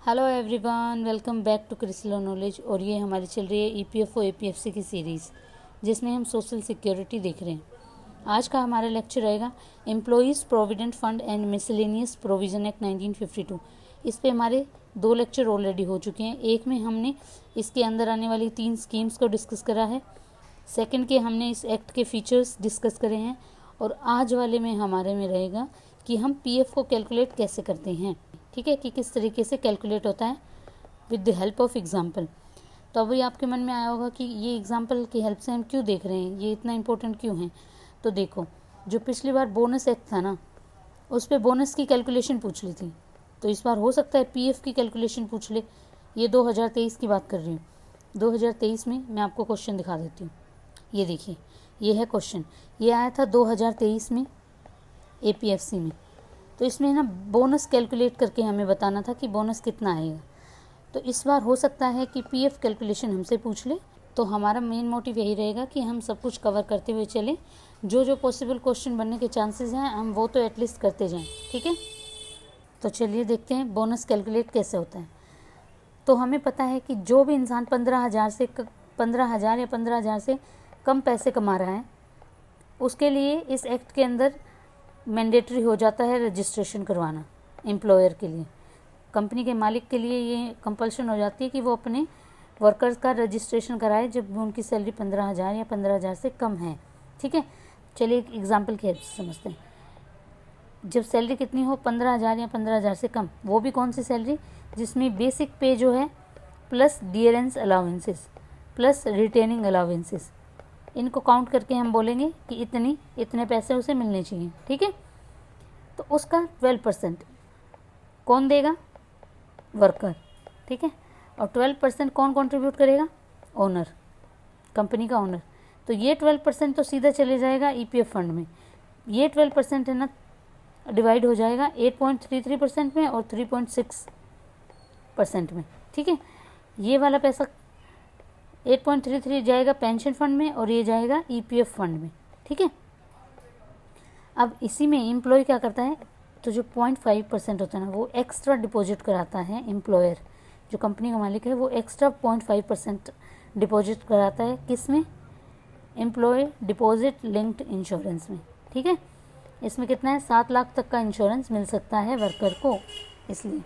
Hello everyone, welcome back to Krislo knowledge. और ये हमारी चल रही है ईपीएफओ एपीएफसी की सीरीज़, जिसमें हम सोशल सिक्योरिटी देख रहे हैं। आज का हमारा लेक्चर रहेगा employees provident fund and miscellaneous provision act 1952। इस पे हमारे 2 लेक्चर ऑलरेडी हो चुके हैं। एक में हमने इसके अंदर आने वाली 3 स्कीम्स को डिस्कस करा है, सेकंड के हमने इस एक्ट के फीचर्स डिस्कस करे हैं, और आज वाले में हमारे में रहेगा कि हम पीएफ को कैलकुलेट कैसे करते हैं। ठीक है, कि किस तरीके से कैलकुलेट होता है with the help of example. तो अभी आपके मन में आया होगा कि ये एग्जाम्पल की हेल्प से हम क्यों देख रहे हैं, ये इतना इम्पोर्टेंट क्यों है। तो देखो, जो पिछली बार बोनस एक्ट था ना, उस पर बोनस की कैलकुलेशन पूछ ली थी, तो इस बार हो सकता है पीएफ की कैलकुलेशन पूछ ले। ये 2023 की बात कर रही हूँ। 2023 में मैं आपको क्वेश्चन दिखा देती हूँ। ये देखिए, ये है क्वेश्चन, ये आया था 2023 में एपीएफसी में। तो इसमें ना बोनस कैलकुलेट करके हमें बताना था कि बोनस कितना आएगा। तो इस बार हो सकता है कि पीएफ कैलकुलेशन हमसे पूछ ले। तो हमारा मेन मोटिव यही रहेगा कि हम सब कुछ कवर करते हुए चलें, जो पॉसिबल क्वेश्चन बनने के चांसेस हैं हम वो तो एटलीस्ट करते जाएं। ठीक है, तो चलिए देखते हैं बोनस कैलकुलेट कैसे होता है। तो हमें पता है कि जो भी इंसान 15,000 या 15,000 से कम पैसे कमा रहा है, उसके लिए इस एक्ट के अंदर मैंडेटरी हो जाता है रजिस्ट्रेशन करवाना। एम्प्लॉयर के लिए, कंपनी के मालिक के लिए ये कंपल्शन हो जाती है कि वो अपने वर्कर्स का रजिस्ट्रेशन कराए जब उनकी सैलरी 15,000 या 15,000 से कम है। ठीक है, चलिए एक एग्जांपल की हेल्प से समझते हैं। जब सैलरी कितनी हो, 15,000 या 15,000 से कम, वो भी कौन सी सैलरी, जिसमें बेसिक पे जो है plus dearness allowances plus retaining allowances, इनको काउंट करके हम बोलेंगे कि इतने पैसे उसे मिलने चाहिए। ठीक है, तो उसका 12% कौन देगा, वर्कर। ठीक है, और 12% कौन कंट्रीब्यूट करेगा, ओनर, कंपनी का ओनर। तो ये 12% तो सीधा चले जाएगा ईपीएफ फंड में। ये 12% है ना, डिवाइड हो जाएगा 8.33% में और 3.6% में। ठीक है, ये वाला पैसा 8.33 जाएगा पेंशन फंड में और ये जाएगा ईपीएफ फंड में। ठीक है, अब इसी में एम्प्लॉय क्या करता है, तो जो 0.5% होता है ना, वो एक्स्ट्रा डिपॉजिट कराता है। एम्प्लॉयर, जो कंपनी का मालिक है, वो एक्स्ट्रा 0.5% डिपॉजिट कराता है। किस में, एम्प्लॉय डिपॉजिट लिंक्ड इंश्योरेंस में। ठीक है, इसमें कितना है, 7 लाख तक का इंश्योरेंस मिल सकता है वर्कर को, इसलिए।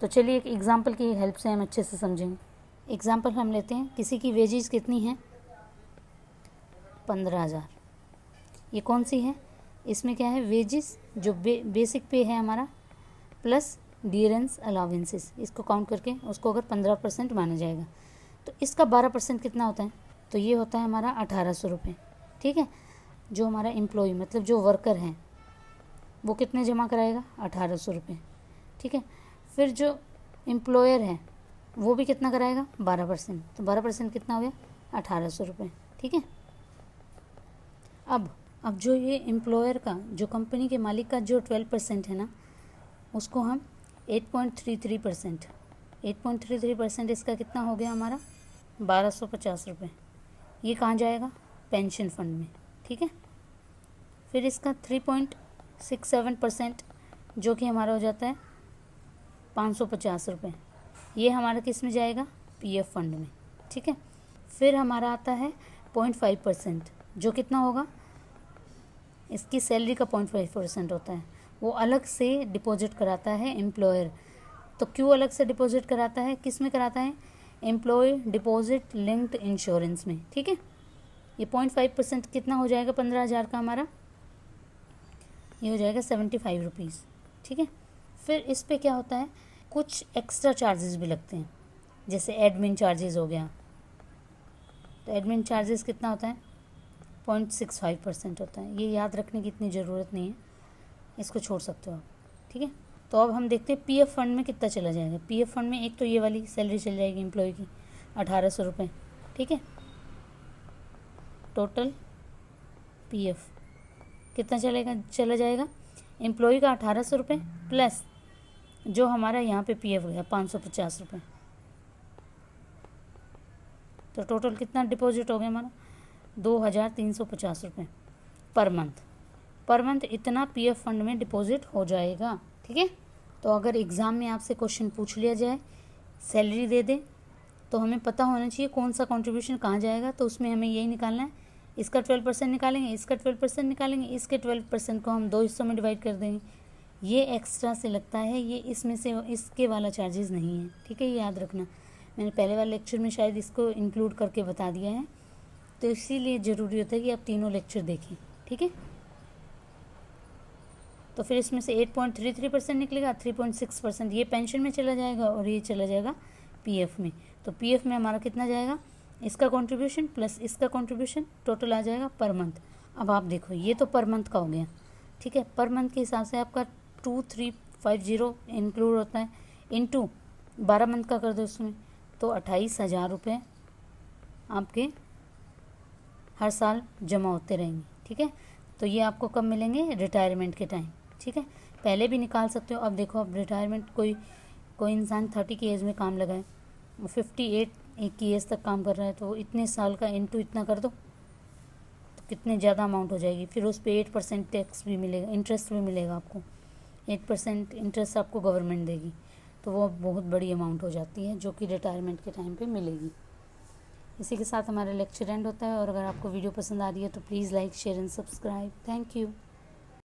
तो चलिए एक एग्जाम्पल की हेल्प से हम अच्छे से समझेंगे। एग्जाम्पल हम लेते हैं, किसी की वेजेस कितनी है, 15,000। ये कौन सी है, इसमें क्या है, वेजेस जो बेसिक पे है हमारा, प्लस डियरेंस अलाउंसेस, इसको काउंट करके उसको अगर 15% माना जाएगा, तो इसका 12% कितना होता है, तो ये होता है हमारा 1,800 रुपये। ठीक है, जो हमारा एम्प्लॉय मतलब जो वर्कर हैं वो कितने जमा कराएगा, 1,800 रुपये। ठीक है, फिर जो एम्प्लॉयर है वो भी कितना कराएगा, 12%। तो 12% कितना हो गया, 1,800 रुपये। ठीक है, अब जो ये एम्प्लॉयर का, जो कंपनी के मालिक का जो 12% है ना, उसको हम 8.33% इसका कितना हो गया हमारा, 1,250 रुपये। ये कहाँ जाएगा, पेंशन फंड में। ठीक है, फिर इसका 3.67% जो कि हमारा हो जाता है 550 रुपये, ये हमारा किस में जाएगा, पीएफ फंड में। ठीक है, फिर हमारा आता है 0.5%, जो कितना होगा, इसकी सैलरी का 0.5% होता है, वो अलग से डिपॉजिट कराता है एम्प्लॉयर। तो क्यों अलग से डिपॉजिट कराता है, किस में कराता है, एम्प्लॉय डिपॉजिट लिंक्ड इंश्योरेंस में। ठीक है, ये 0.5% कितना हो जाएगा, 15,000 का हमारा, ये हो जाएगा 75 रुपीज़। ठीक है, फिर इस पे क्या होता है, कुछ एक्स्ट्रा चार्जेस भी लगते हैं, जैसे एडमिन चार्जेस हो गया। तो एडमिन चार्जेस कितना होता है, 0.65% होता है। ये याद रखने की इतनी ज़रूरत नहीं है, इसको छोड़ सकते हो आप। ठीक है, तो अब हम देखते हैं पीएफ फंड में कितना चला जाएगा। पीएफ फंड में एक तो ये वाली सैलरी चल जाएगी एम्प्लॉय की, 1,800 रुपये। ठीक है, टोटल पीएफ कितना चला जाएगा, एम्प्लॉय का 1,800 रुपये प्लस जो हमारा यहाँ पे पीएफ गया 550 रुपये। तो टोटल कितना डिपॉजिट हो गया हमारा, 2,350 रुपये पर मंथ इतना पीएफ फंड में डिपॉजिट हो जाएगा। ठीक है, तो अगर एग्ज़ाम में आपसे क्वेश्चन पूछ लिया जाए, सैलरी दे दे, तो हमें पता होना चाहिए कौन सा कंट्रीब्यूशन कहाँ जाएगा। तो उसमें हमें यही निकालना है, इसका 12% निकालेंगे, इसका 12% निकालेंगे, इसके 12% को हम 2 हिस्सों में डिवाइड कर देंगे। ये एक्स्ट्रा से लगता है, ये इसमें से इसके वाला चार्जेस नहीं है, ठीक है, ये याद रखना। मैंने पहले वाले लेक्चर में शायद इसको इंक्लूड करके बता दिया है, तो इसीलिए ज़रूरी होता है कि आप तीनों लेक्चर देखें, ठीक है। तो फिर इसमें से 8.33% निकलेगा, 3.6% ये पेंशन में चला जाएगा और ये चला जाएगा पीएफ में। तो पीएफ में हमारा कितना जाएगा, इसका कंट्रीब्यूशन प्लस इसका कंट्रीब्यूशन, टोटल आ जाएगा पर मंथ। अब आप देखो, ये तो पर मंथ का हो गया, ठीक है। पर मंथ के हिसाब से आपका 2350 इंक्लूड होता है, इनटू 12 मंथ का कर दो इसमें, तो 28,000 रुपये आपके हर साल जमा होते रहेंगे, ठीक है। तो ये आपको कब मिलेंगे, रिटायरमेंट के टाइम, ठीक है। पहले भी निकाल सकते हो। अब देखो, अब रिटायरमेंट कोई इंसान 30 की एज में काम लगा है, 58 की एज तक काम कर रहा है, तो इतने साल का इनटू इतना कर दो तो कितने ज़्यादा अमाउंट हो जाएगी। फिर उस पर 8% टैक्स भी मिलेगा, इंटरेस्ट भी मिलेगा आपको, 8% इंटरेस्ट आपको गवर्नमेंट देगी। तो वो बहुत बड़ी अमाउंट हो जाती है जो कि रिटायरमेंट के टाइम पे मिलेगी। इसी के साथ हमारा लेक्चर एंड होता है। और अगर आपको वीडियो पसंद आ रही है तो please like, share and subscribe. Thank you.